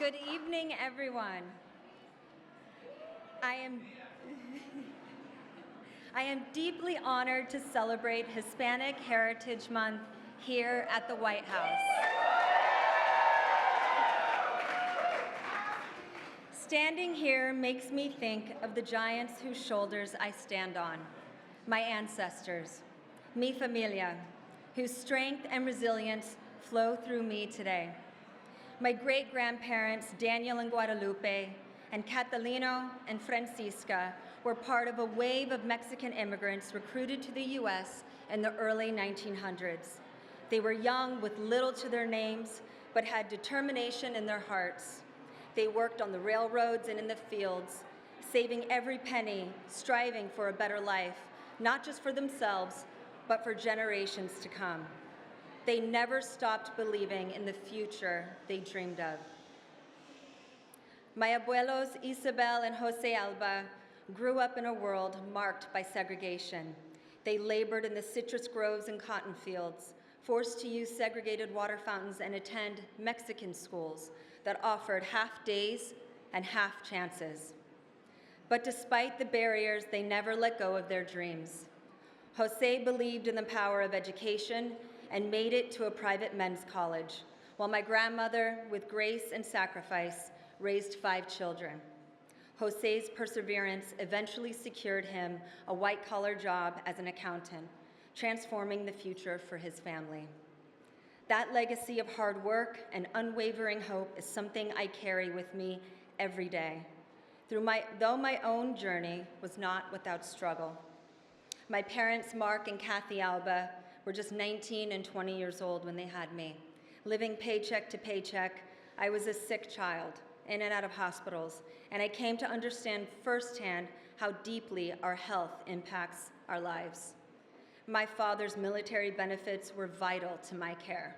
Good evening, everyone. I am deeply honored to celebrate Hispanic Heritage Month here at the White House. Standing here makes me think of the giants whose shoulders I stand on, my ancestors, mi familia, whose strength and resilience flow through me today. My great-grandparents, Daniel and Guadalupe, and Catalino and Francisca, were part of a wave of Mexican immigrants recruited to the U.S. in the early 1900s. They were young with little to their names, but had determination in their hearts. They worked on the railroads and in the fields, saving every penny, striving for a better life, not just for themselves, but for generations to come. They never stopped believing in the future they dreamed of. My abuelos, Isabel and Jose Alba, grew up in a world marked by segregation. They labored in the citrus groves and cotton fields, forced to use segregated water fountains and attend Mexican schools that offered half days and half chances. But despite the barriers, they never let go of their dreams. Jose believed in the power of education and made it to a private men's college, while my grandmother, with grace and sacrifice, raised 5 children. Jose's perseverance eventually secured him a white-collar job as an accountant, transforming the future for his family. That legacy of hard work and unwavering hope is something I carry with me every day, though my own journey was not without struggle. My parents, Mark and Kathy Alba, were just 19 and 20 years old when they had me. Living paycheck to paycheck, I was a sick child, in and out of hospitals, and I came to understand firsthand how deeply our health impacts our lives. My father's military benefits were vital to my care.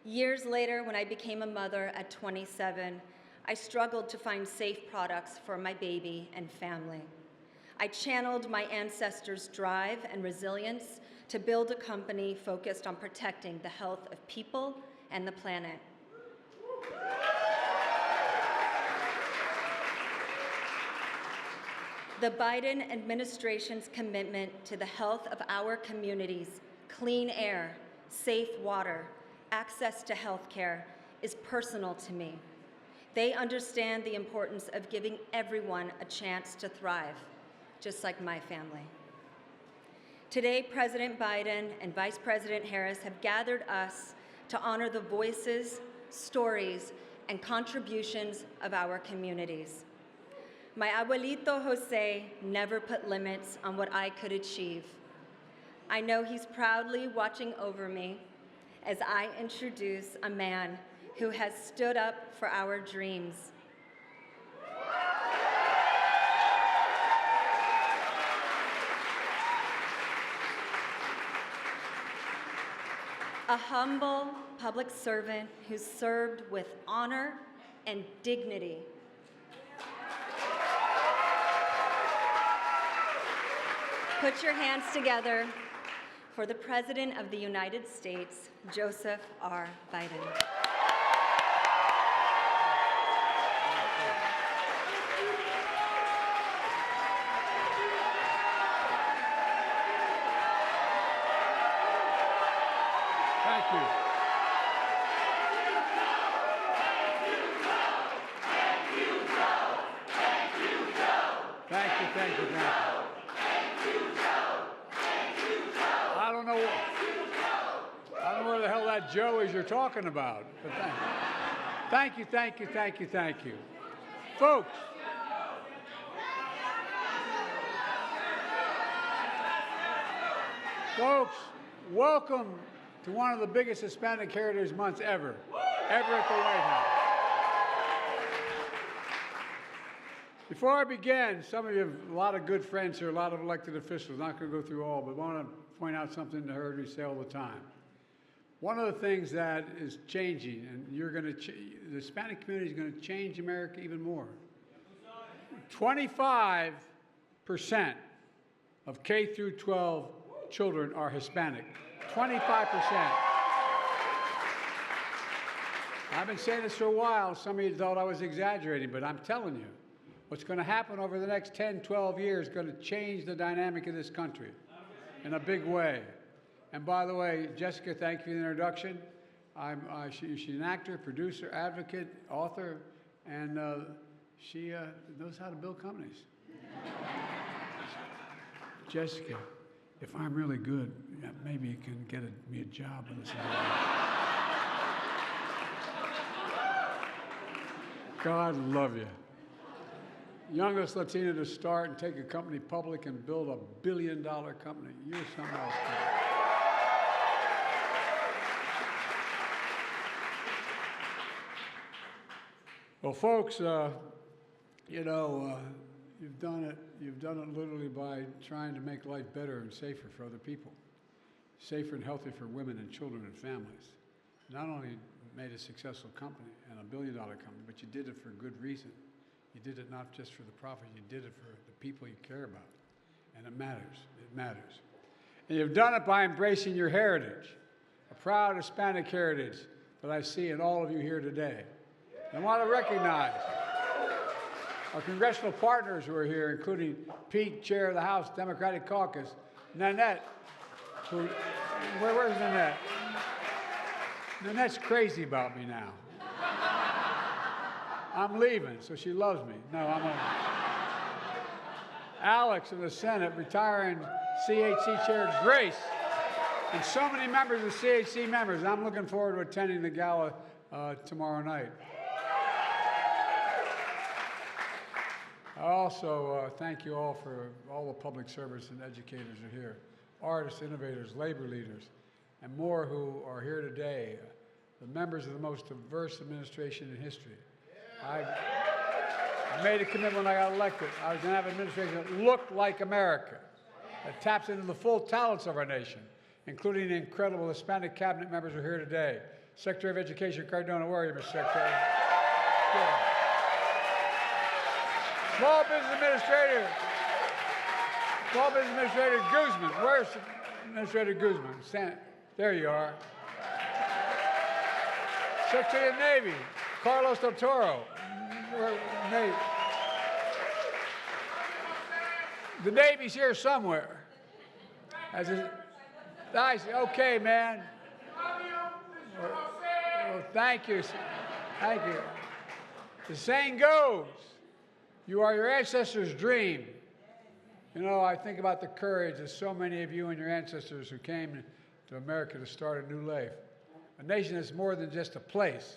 Years later, when I became a mother at 27, I struggled to find safe products for my baby and family. I channeled my ancestors' drive and resilience to build a company focused on protecting the health of people and the planet. The Biden administration's commitment to the health of our communities, clean air, safe water, access to health care is personal to me. They understand the importance of giving everyone a chance to thrive, just like my family. Today, President Biden and Vice President Harris have gathered us to honor the voices, stories, and contributions of our communities. My abuelito Jose never put limits on what I could achieve. I know he's proudly watching over me as I introduce a man who has stood up for our dreams. A humble public servant who served with honor and dignity. Put your hands together for the President of the United States, Joseph R. Biden. Thank you. Thank you. I don't know where the hell that Joe is you're talking about, but thank you. Folks, welcome to one of the biggest Hispanic Heritage Months ever at the White House. Before I begin, some of you have a lot of good friends here, a lot of elected officials. Not going to go through all, but I want to point out something that I heard you say all the time. One of the things that is changing, and the Hispanic community is going to change America even more. 25% of K through 12 children are Hispanic. 25%. I've been saying this for a while. Some of you thought I was exaggerating, but I'm telling you, what's going to happen over the next 10, 12 years is going to change the dynamic of this country in a big way. And by the way, Jessica, thank you for the introduction. She's an actor, producer, advocate, author, and she knows how to build companies. Jessica, if I'm really good, maybe you can get me a job in this area. God love you. Youngest Latino to start and take a company public and build a billion-dollar company. You're something else. Well, folks, you've done it. You've done it literally by trying to make life better and safer for other people, safer and healthier for women and children and families. Not only made a successful company and a billion-dollar company, but you did it for good reason. You did it not just for the profit. You did it for the people you care about, and it matters. It matters. And you've done it by embracing your heritage, a proud Hispanic heritage that I see in all of you here today. And I want to recognize our congressional partners who are here, including Pete, Chair of the House Democratic Caucus, Nanette, where's Nanette? Nanette's crazy about me now. I'm leaving, so she loves me. No, Alex in the Senate, retiring CHC Chair Grace, and so many members of CHC members. I'm looking forward to attending the gala tomorrow night. I also thank you all for all the public servants and educators who are here, artists, innovators, labor leaders, and more who are here today, the members of the most diverse administration in history. I made a commitment when I got elected. I was going to have an administration that looked like America, that taps into the full talents of our nation, including the incredible Hispanic cabinet members who are here today. Secretary of Education Cardona, where are you, Mr. Secretary? Good. Small Business Administrator Guzman. Where's Administrator Guzman? There you are. Secretary of Navy, Carlos Del Toro. The Navy's here somewhere. Nice. Okay, man. Well, thank you. Thank you. The saying goes, you are your ancestors' dream. You know, I think about the courage of so many of you and your ancestors who came to America to start a new life. A nation that's more than just a place.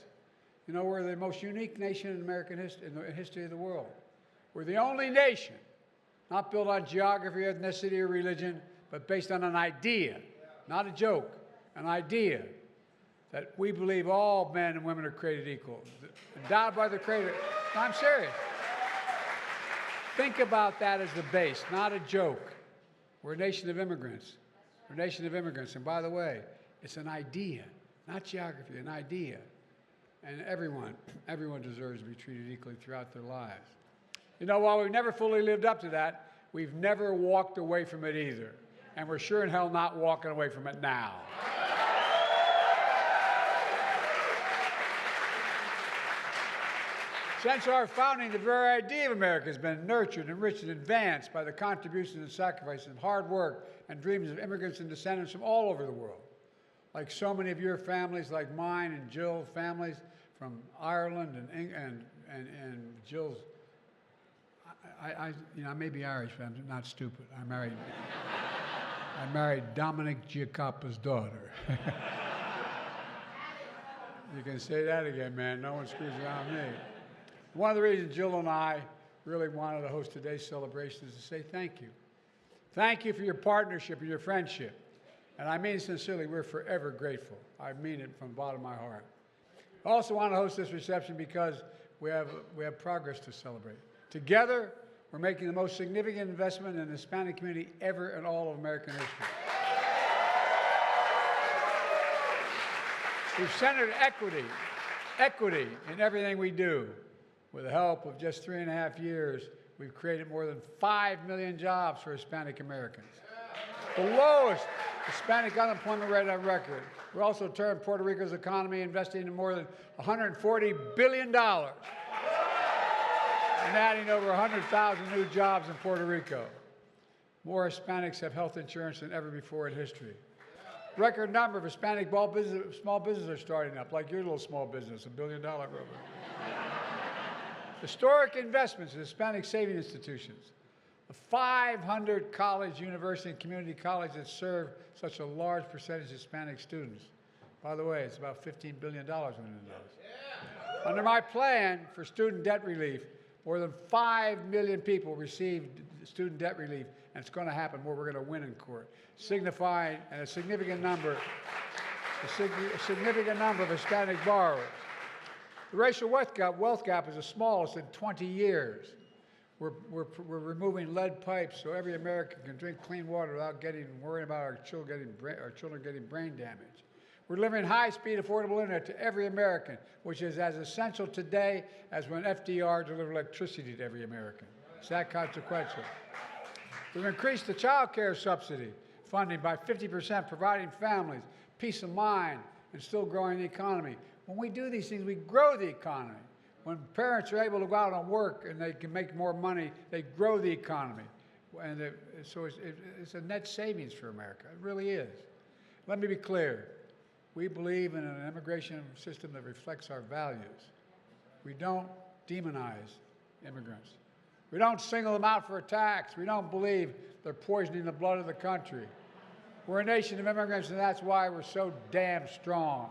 You know, we're the most unique nation in American history, in the history of the world. We're the only nation not built on geography, ethnicity, or religion, but based on an idea, not a joke, an idea that we believe all men and women are created equal, endowed by the Creator. No, I'm serious. Think about that as the base, not a joke. We're a nation of immigrants. We're a nation of immigrants. And by the way, it's an idea, not geography, an idea. And everyone deserves to be treated equally throughout their lives. You know, while we've never fully lived up to that, we've never walked away from it either. And we're sure in hell not walking away from it now. Since our founding, the very idea of America has been nurtured, enriched, and advanced by the contributions and sacrifices of hard work and dreams of immigrants and descendants from all over the world. Like so many of your families, like mine and Jill's families from Ireland and Jill's. I may be Irish, but I'm not stupid. I married Dominic Giacoppa's daughter. You can say that again, man. No one screws around me. One of the reasons Jill and I really wanted to host today's celebration is to say thank you. Thank you for your partnership and your friendship. And I mean sincerely, we're forever grateful. I mean it from the bottom of my heart. I also want to host this reception because we have progress to celebrate. Together, we're making the most significant investment in the Hispanic community ever in all of American history. We've centered equity in everything we do. With the help of just 3.5 years, we've created more than 5 million jobs for Hispanic Americans. the lowest Hispanic unemployment rate on record. We also turned Puerto Rico's economy, investing in more than $140 billion and adding over 100,000 new jobs in Puerto Rico. More Hispanics have health insurance than ever before in history. Record number of Hispanic small businesses are starting up, like your little small business, $1 billion program. Historic investments in Hispanic saving institutions. The 500 college, university, and community colleges that serve such a large percentage of Hispanic students. By the way, it's about $15 billion in those. Under my plan for student debt relief, more than 5 million people received student debt relief, and it's going to happen more. We're going to win in court, signifying a significant number of Hispanic borrowers. The racial wealth gap is the smallest in 20 years. We're removing lead pipes so every American can drink clean water without worrying about our children getting brain damage. We're delivering high-speed, affordable internet to every American, which is as essential today as when FDR delivered electricity to every American. It's that consequential. We've increased the child care subsidy funding by 50%, providing families peace of mind and still growing the economy. When we do these things, we grow the economy. When parents are able to go out and work and they can make more money, they grow the economy. And so it's a net savings for America. It really is. Let me be clear. We believe in an immigration system that reflects our values. We don't demonize immigrants. We don't single them out for attacks. We don't believe they're poisoning the blood of the country. We're a nation of immigrants, and that's why we're so damn strong.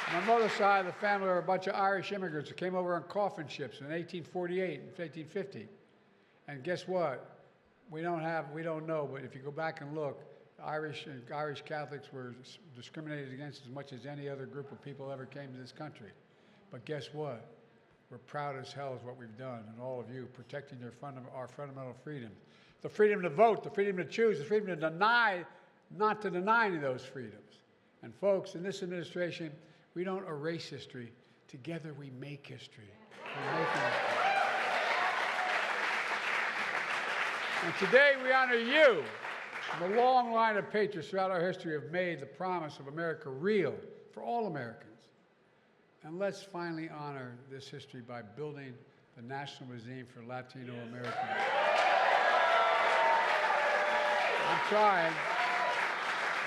On my mother's side of the family are a bunch of Irish immigrants who came over on coffin ships in 1848 and 1850. And guess what? We don't know, but if you go back and look, Irish Catholics were discriminated against as much as any other group of people ever came to this country. But guess what? We're proud as hell of what we've done, and all of you, protecting our fundamental freedoms. The freedom to vote, the freedom to choose, the freedom to deny, not to deny any of those freedoms. And folks, in this administration, we don't erase history. Together we make history. We're making history. And today we honor you. And the long line of patriots throughout our history have made the promise of America real for all Americans. And let's finally honor this history by building the National Museum for Latino Americans.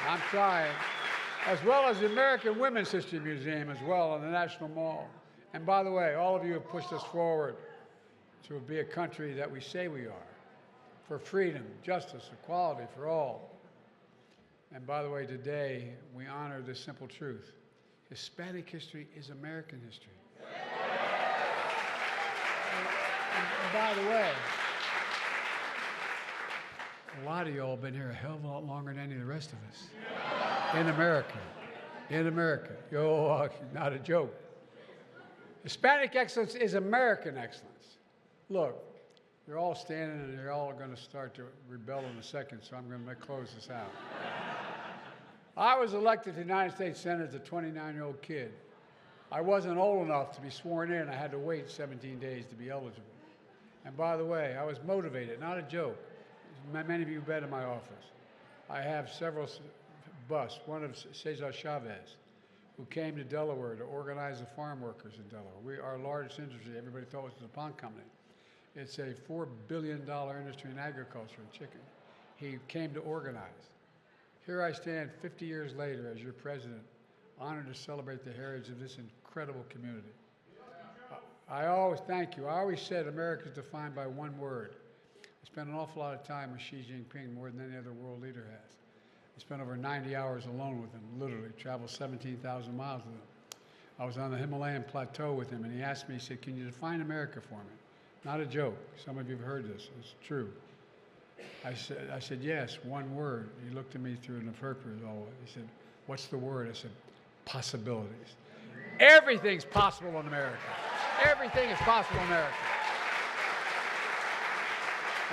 I'm trying. As well as the American Women's History Museum as well on the National Mall. And by the way, all of you have pushed us forward to be a country that we say we are, for freedom, justice, equality for all. And by the way, today we honor this simple truth. Hispanic history is American history. And by the way, a lot of y'all have been here a hell of a lot longer than any of the rest of us. In America. In America. Yo, not a joke. Hispanic excellence is American excellence. Look, you're all standing and you're all going to start to rebel in a second, so I'm going to close this out. I was elected to the United States Senate as a 29-year-old kid. I wasn't old enough to be sworn in. I had to wait 17 days to be eligible. And by the way, I was motivated, not a joke. Many of you have been in my office. I have several busts, one of Cesar Chavez, who came to Delaware to organize the farm workers in Delaware. Our largest industry, everybody thought was the pond company. It's a $4 billion industry in agriculture and chicken. He came to organize. Here I stand 50 years later as your president, honored to celebrate the heritage of this incredible community. I always thank you. I always said America is defined by one word. I spent an awful lot of time with Xi Jinping, more than any other world leader has. I spent over 90 hours alone with him, literally, traveled 17,000 miles with him. I was on the Himalayan plateau with him, and he asked me, he said, "Can you define America for me?" Not a joke. Some of you have heard this. It's true. I said, "Yes, one word." He looked at me through an interpreter. He said, "What's the word?" I said, "Possibilities." Everything's possible in America. Everything is possible in America.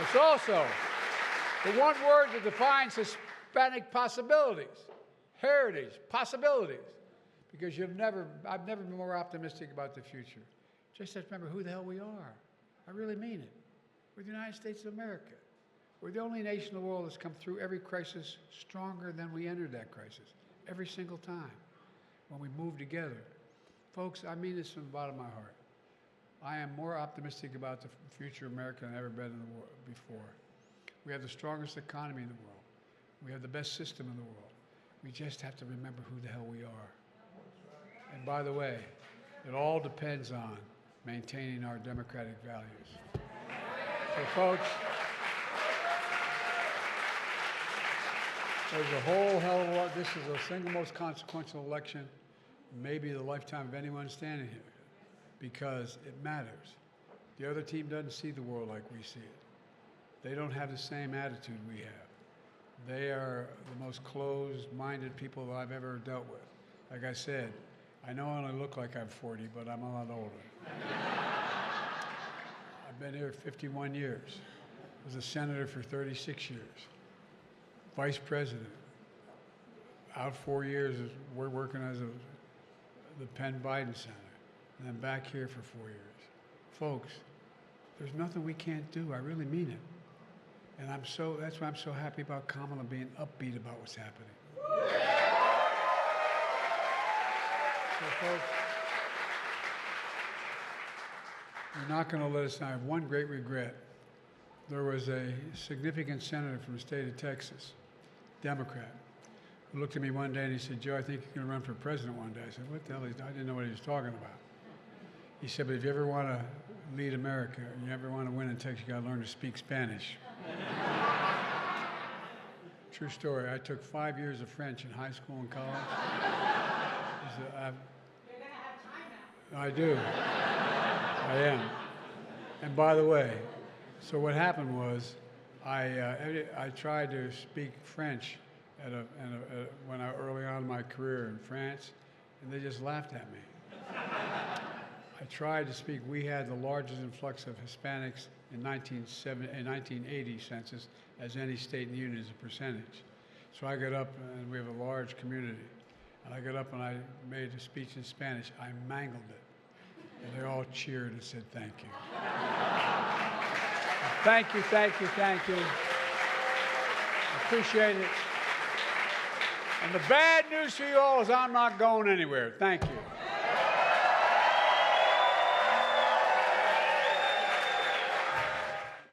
It's also the one word that defines Hispanic possibilities, heritage, possibilities. Because I've never been more optimistic about the future. Just have to remember who the hell we are. I really mean it. We're the United States of America. We're the only nation in the world that's come through every crisis stronger than we entered that crisis, every single time, when we move together. Folks, I mean this from the bottom of my heart. I am more optimistic about the future of America than I've ever been in the world before. We have the strongest economy in the world. We have the best system in the world. We just have to remember who the hell we are. And by the way, it all depends on maintaining our democratic values. So folks, there's a whole hell of a lot. This is the single most consequential election, maybe the lifetime of anyone standing here, because it matters. The other team doesn't see the world like we see it. They don't have the same attitude we have. They are the most closed-minded people that I've ever dealt with. Like I said, I know I only look like I'm 40, but I'm a lot older. I've been here 51 years. Was a senator for 36 years. Vice president. Out 4 years, we're working as the Penn Biden Center. And then back here for 4 years. Folks, there's nothing we can't do. I really mean it. And that's why I'm so happy about Kamala being upbeat about what's happening. So folks, you're not going to let us down. I have one great regret. There was a significant senator from the state of Texas, Democrat, who looked at me one day and he said, "Joe, I think you're going to run for president one day." I said, "What the hell?" I didn't know what he was talking about. He said, "But if you ever want to lead America, and you ever want to win in Texas, you got to learn to speak Spanish." True story. I took 5 years of French in high school and college. You're going to have time now. I do. I am. And by the way, so what happened was I tried to speak French early on in my career in France, and they just laughed at me. I tried to speak. We had the largest influx of Hispanics in 1980 census as any state in the union as a percentage. So I got up, and we have a large community. And I got up and I made a speech in Spanish. I mangled it. And they all cheered and said, "Thank you." Thank you, thank you, thank you. I appreciate it. And the bad news for you all is I'm not going anywhere. Thank you.